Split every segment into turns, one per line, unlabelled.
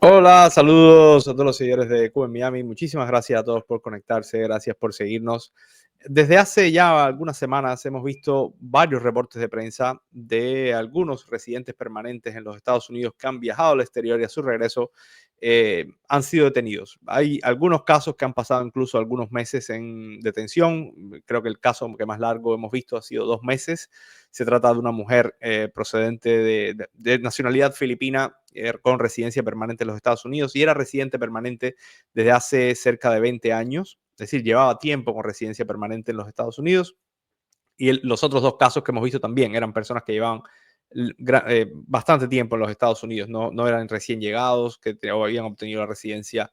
Hola, saludos a todos los seguidores de Cuba en Miami. Muchísimas gracias a todos por conectarse, gracias por seguirnos. Desde hace ya algunas semanas hemos visto varios reportes de prensa de algunos residentes permanentes en los Estados Unidos que han viajado al exterior y a su regreso han sido detenidos. Hay algunos casos que han pasado incluso algunos meses en detención. Creo que el caso que más largo hemos visto ha sido 2 meses. Se trata de una mujer procedente de nacionalidad filipina con residencia permanente en los Estados Unidos y era residente permanente desde hace cerca de 20 años. Es decir, llevaba tiempo con residencia permanente en los Estados Unidos. Y los otros dos casos que hemos visto también eran personas que llevaban bastante tiempo en los Estados Unidos, no eran recién llegados, que habían obtenido la residencia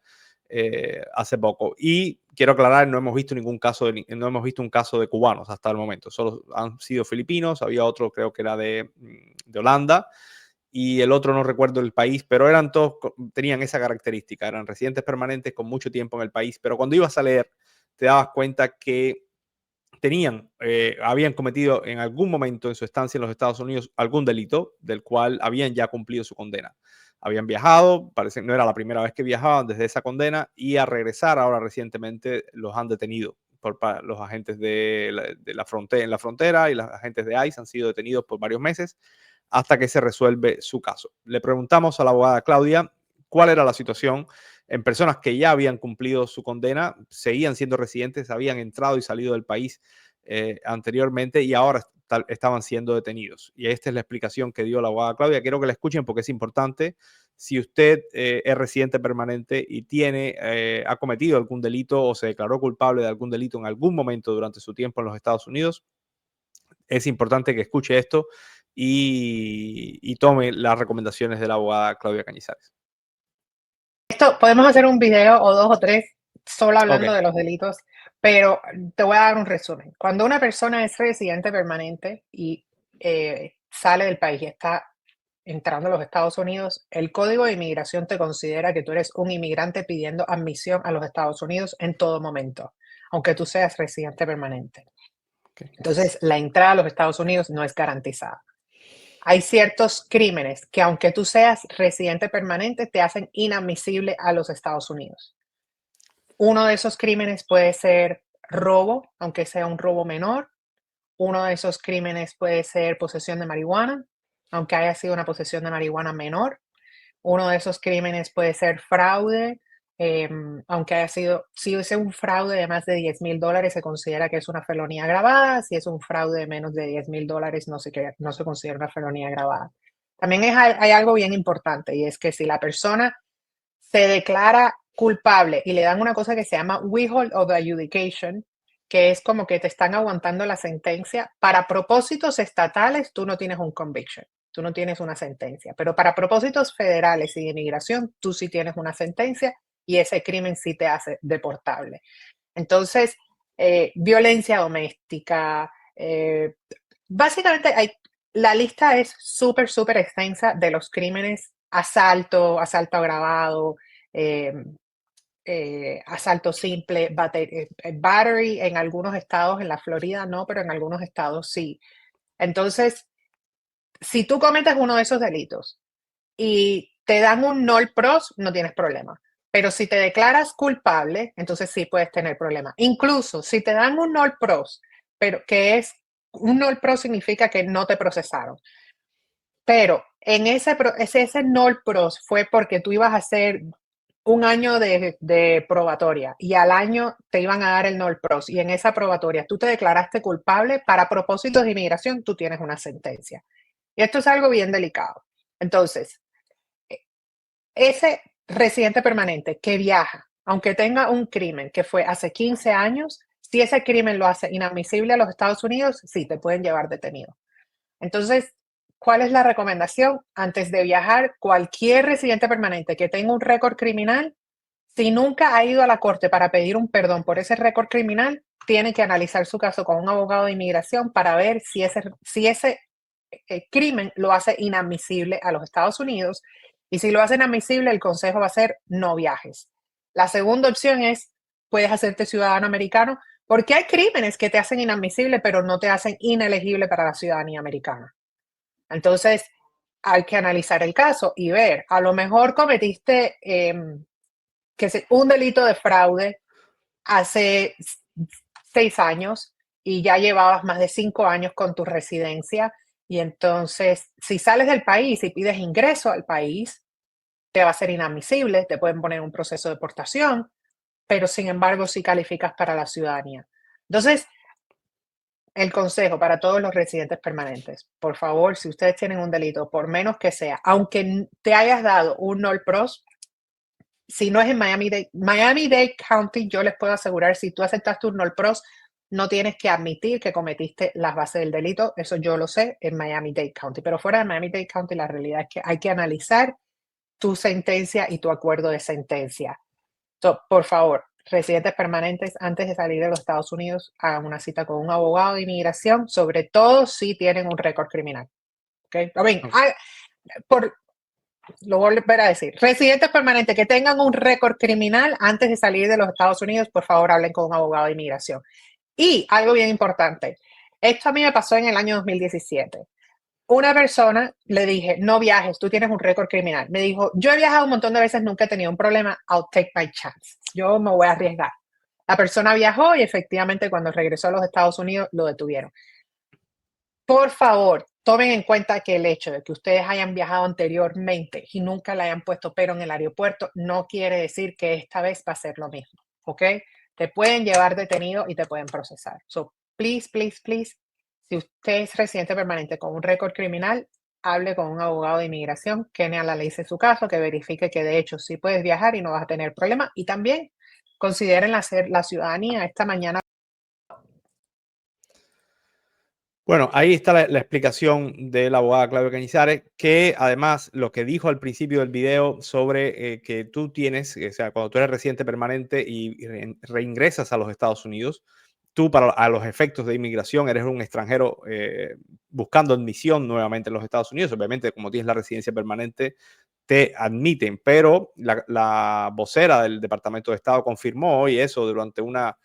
hace poco. Y quiero aclarar, no hemos visto no hemos visto un caso de cubanos hasta el momento, solo han sido filipinos, había otro creo que era de Holanda, y el otro no recuerdo el país, pero eran todos, tenían esa característica, eran residentes permanentes con mucho tiempo en el país, pero cuando ibas a leer te dabas cuenta que habían cometido en algún momento en su estancia en los Estados Unidos algún delito del cual habían ya cumplido su condena. Habían viajado, parece que no era la primera vez que viajaban desde esa condena, y a regresar ahora recientemente los han detenido por los agentes de la frontera, en la frontera, y los agentes de ICE han sido detenidos por varios meses hasta que se resuelve su caso. Le preguntamos a la abogada Claudia cuál era la situación en personas que ya habían cumplido su condena, seguían siendo residentes, habían entrado y salido del país anteriormente y ahora estaban siendo detenidos. Y esta es la explicación que dio la abogada Claudia. Quiero que la escuchen porque es importante. Si usted es residente permanente y ha cometido algún delito o se declaró culpable de algún delito en algún momento durante su tiempo en los Estados Unidos, es importante que escuche esto y tome las recomendaciones de la abogada Claudia Cañizares.
Esto podemos hacer un video o dos o tres solo
Ok.
hablando de los delitos, pero te voy a dar un resumen. Cuando una persona es residente permanente y sale del país y está entrando a los Estados Unidos, el Código de Inmigración te considera que tú eres un inmigrante pidiendo admisión a los Estados Unidos en todo momento, aunque tú seas residente permanente.
Okay.
Entonces, la entrada a los Estados Unidos no es garantizada. Hay ciertos crímenes que aunque tú seas residente permanente, te hacen inadmisible a los Estados Unidos. Uno de esos crímenes puede ser robo, aunque sea un robo menor. Uno de esos crímenes puede ser posesión de marihuana, aunque haya sido una posesión de marihuana menor. Uno de esos crímenes puede ser fraude, aunque haya sido, si es un fraude de más de $10,000, se considera que es una felonía agravada. Si es un fraude de menos de $10,000, no se considera una felonía agravada. También hay algo bien importante, y es que si la persona se declara culpable y le dan una cosa que se llama withhold of adjudication, que es como que te están aguantando la sentencia, para propósitos estatales tú no tienes un conviction. Tú no tienes una sentencia, pero para propósitos federales y de inmigración, tú sí tienes una sentencia y ese crimen sí te hace deportable. Entonces, violencia doméstica, básicamente la lista es súper, súper extensa de los crímenes: asalto, asalto agravado, eh, asalto simple, battery en algunos estados, en la Florida no, pero en algunos estados sí. Entonces, si tú cometes uno de esos delitos y te dan un nol pros, no tienes problema. Pero si te declaras culpable, entonces sí puedes tener problema. Incluso si te dan un nol pros, pero que es un nol pro significa que no te procesaron. Pero en ese nol pros fue porque tú ibas a hacer un año de probatoria y al año te iban a dar el nol pros, y en esa probatoria tú te declaraste culpable. Para propósitos de inmigración, tú tienes una sentencia. Y esto es algo bien delicado. Entonces, ese residente permanente que viaja, aunque tenga un crimen que fue hace 15 años, si ese crimen lo hace inadmisible a los Estados Unidos, sí, te pueden llevar detenido. Entonces, ¿cuál es la recomendación? Antes de viajar, cualquier residente permanente que tenga un récord criminal, si nunca ha ido a la corte para pedir un perdón por ese récord criminal, tiene que analizar su caso con un abogado de inmigración para ver si ese crimen lo hace inadmisible a los Estados Unidos. Y si lo hace inadmisible, el consejo va a ser: no viajes. La segunda opción es: puedes hacerte ciudadano americano, porque hay crímenes que te hacen inadmisible, pero no te hacen inelegible para la ciudadanía americana. Entonces, hay que analizar el caso y ver, a lo mejor cometiste un delito de fraude hace 6 años y ya llevabas más de 5 años con tu residencia y entonces si sales del país y pides ingreso al país, te va a ser inadmisible, te pueden poner un proceso de deportación, pero sin embargo sí calificas para la ciudadanía. Entonces, el consejo para todos los residentes permanentes, por favor, si ustedes tienen un delito, por menos que sea, aunque te hayas dado un Nol Pros, si no es en Miami-Dade County, yo les puedo asegurar, si tú aceptaste un Nol Pros, no tienes que admitir que cometiste las bases del delito. Eso yo lo sé en Miami-Dade County. Pero fuera de Miami-Dade County, la realidad es que hay que analizar tu sentencia y tu acuerdo de sentencia. So, por favor, residentes permanentes, antes de salir de los Estados Unidos, hagan una cita con un abogado de inmigración, sobre todo si tienen un récord criminal. ¿Okay? Lo voy a volver a decir. Residentes permanentes que tengan un récord criminal antes de salir de los Estados Unidos, por favor, hablen con un abogado de inmigración. Y algo bien importante, esto a mí me pasó en el año 2017. Una persona le dije, no viajes, tú tienes un récord criminal. Me dijo, yo he viajado un montón de veces, nunca he tenido un problema, I'll take my chance. Yo me voy a arriesgar. La persona viajó y efectivamente cuando regresó a los Estados Unidos lo detuvieron. Por favor, tomen en cuenta que el hecho de que ustedes hayan viajado anteriormente y nunca le hayan puesto pero en el aeropuerto no quiere decir que esta vez va a ser lo mismo, ¿ok? Te pueden llevar detenido y te pueden procesar. So, please, please, please, si usted es residente permanente con un récord criminal, hable con un abogado de inmigración que analice su caso, que verifique que de hecho sí puedes viajar y no vas a tener problema. Y también consideren hacer la ciudadanía esta mañana.
Bueno, ahí está la explicación de la abogada Claudia Cañizares, que además lo que dijo al principio del video sobre que tú tienes, o sea, cuando tú eres residente permanente y reingresas a los Estados Unidos, tú a los efectos de inmigración eres un extranjero buscando admisión nuevamente en los Estados Unidos. Obviamente, como tienes la residencia permanente, te admiten, pero la vocera del Departamento de Estado confirmó hoy eso durante una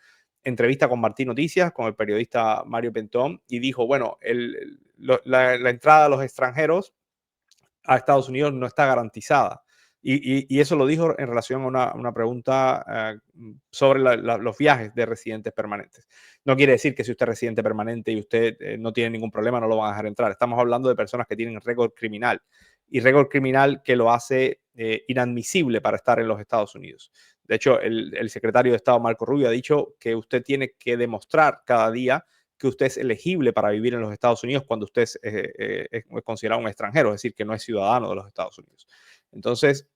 entrevista con Martín Noticias, con el periodista Mario Pentón, y dijo, bueno, la entrada de los extranjeros a Estados Unidos no está garantizada. Y eso lo dijo en relación a una pregunta sobre los viajes de residentes permanentes. No quiere decir que si usted es residente permanente y usted no tiene ningún problema, no lo van a dejar entrar. Estamos hablando de personas que tienen récord criminal y récord criminal que lo hace inadmisible para estar en los Estados Unidos. De hecho, el secretario de Estado, Marco Rubio, ha dicho que usted tiene que demostrar cada día que usted es elegible para vivir en los Estados Unidos cuando usted es considerado un extranjero, es decir, que no es ciudadano de los Estados Unidos. Entonces,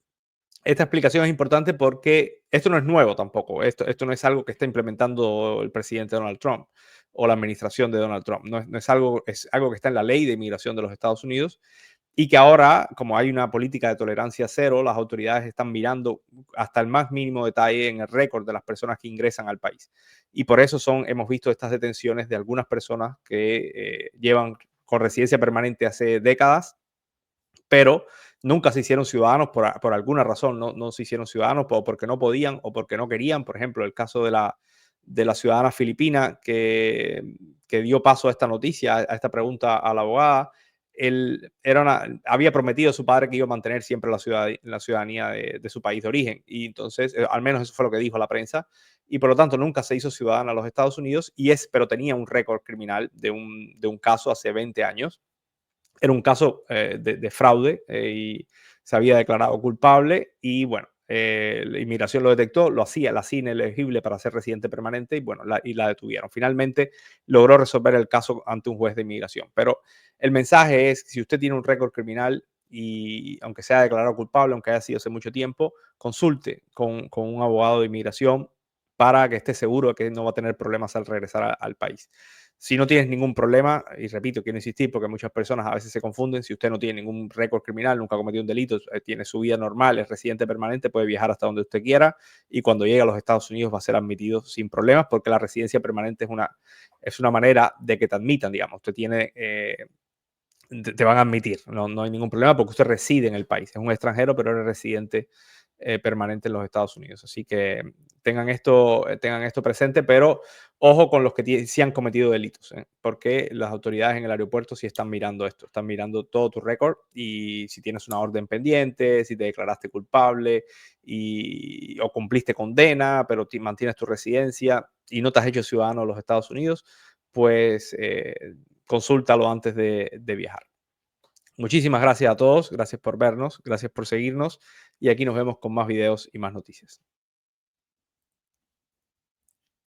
esta explicación es importante porque esto no es nuevo tampoco. Esto no es algo que está implementando el presidente Donald Trump o la administración de Donald Trump. No es algo que está en la ley de inmigración de los Estados Unidos y que ahora, como hay una política de tolerancia cero, las autoridades están mirando hasta el más mínimo detalle en el récord de las personas que ingresan al país. Y por eso hemos visto estas detenciones de algunas personas que llevan con residencia permanente hace décadas, pero nunca se hicieron ciudadanos por alguna razón. No se hicieron ciudadanos porque no podían o porque no querían. Por ejemplo, el caso de la ciudadana filipina que dio paso a esta noticia, a esta pregunta a la abogada. Había prometido a su padre que iba a mantener siempre la ciudadanía de su país de origen. Y entonces, al menos eso fue lo que dijo la prensa. Y por lo tanto, nunca se hizo ciudadana a los Estados Unidos, pero tenía un récord criminal de un caso hace 20 años. Era un caso de fraude y se había declarado culpable y bueno, la inmigración lo detectó, la hacía inelegible para ser residente permanente y bueno, la detuvieron. Finalmente logró resolver el caso ante un juez de inmigración. Pero el mensaje es, si usted tiene un récord criminal y aunque sea declarado culpable, aunque haya sido hace mucho tiempo, consulte con un abogado de inmigración para que esté seguro de que no va a tener problemas al regresar al país. Si no tienes ningún problema, y repito, quiero insistir porque muchas personas a veces se confunden, si usted no tiene ningún récord criminal, nunca ha cometido un delito, tiene su vida normal, es residente permanente, puede viajar hasta donde usted quiera y cuando llegue a los Estados Unidos va a ser admitido sin problemas porque la residencia permanente es una manera de que te admitan, digamos. Usted te van a admitir, no hay ningún problema porque usted reside en el país, es un extranjero pero eres residente permanente en los Estados Unidos. Así que tengan esto presente, pero ojo con los que sí han cometido delitos, porque las autoridades en el aeropuerto sí están mirando esto, están mirando todo tu récord y si tienes una orden pendiente, si te declaraste culpable o cumpliste condena, pero mantienes tu residencia y no te has hecho ciudadano de los Estados Unidos, pues consúltalo antes de viajar. Muchísimas gracias a todos, gracias por vernos, gracias por seguirnos y aquí nos vemos con más videos y más noticias.